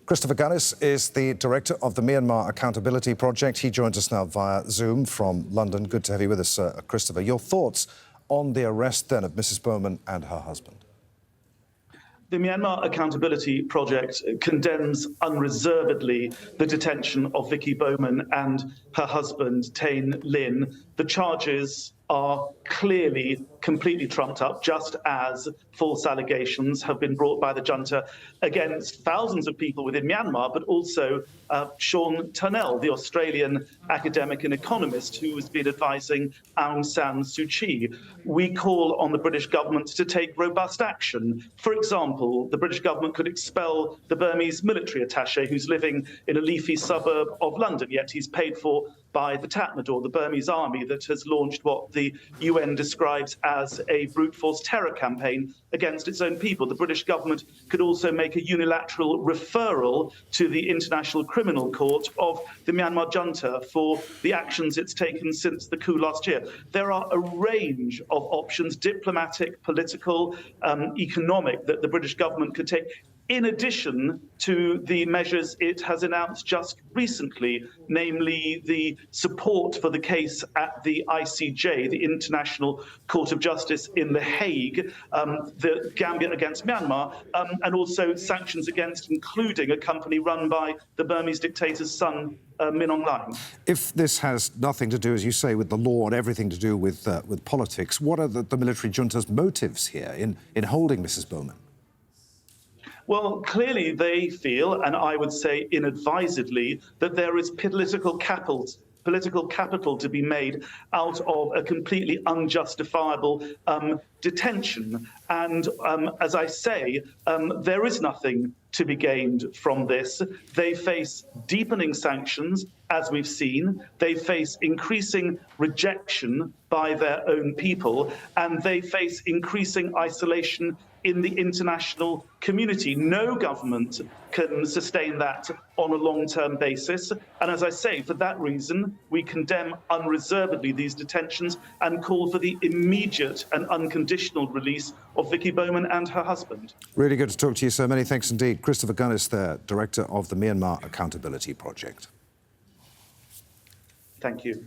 Christopher Gunnis is the director of the Myanmar Accountability Project. He joins us now via Zoom from London. Good to have you with us, Christopher. Your thoughts on the arrest then of Mrs. Bowman and her husband? The Myanmar Accountability Project condemns unreservedly the detention of Vicky Bowman and her husband, Htein Lin. The charges are clearly completely trumped up, just as false allegations have been brought by the junta against thousands of people within Myanmar, but also Htein Lin, the Australian academic and economist who has been advising Aung San Suu Kyi. We call on the British government to take robust action. For example, the British government could expel the Burmese military attaché who's living in a leafy suburb of London, yet he's paid for by the Tatmadaw, the Burmese army that has launched what the UN describes as a brute force terror campaign against its own people. The British government could also make a unilateral referral to the International Criminal Court of the Myanmar junta for the actions it's taken since the coup last year. There are a range of options, diplomatic, political, economic, that the British government could take, in addition to the measures it has announced just recently, namely the support for the case at the ICJ, the International Court of Justice in The Hague, the Gambia against Myanmar, and also sanctions against, including a company run by the Burmese dictator's son, Min Aung Hlaing. If this has nothing to do, as you say, with the law and everything to do with politics, what are the military junta's motives here in holding Mrs. Bowman? Well, clearly they feel, and I would say inadvisedly, that there is political capital to be made out of a completely unjustifiable detention. And as I say, there is nothing to be gained from this. They face deepening sanctions, as we've seen. They face increasing rejection by their own people, and they face increasing isolation in the international community. No government can sustain that on a long-term basis. And as I say, for that reason, we condemn unreservedly these detentions and call for the immediate and unconditional release of Vicky Bowman and her husband. Really good to talk to you, sir. Many thanks indeed. Christopher Gunnis there, director of the Myanmar Accountability Project. Thank you.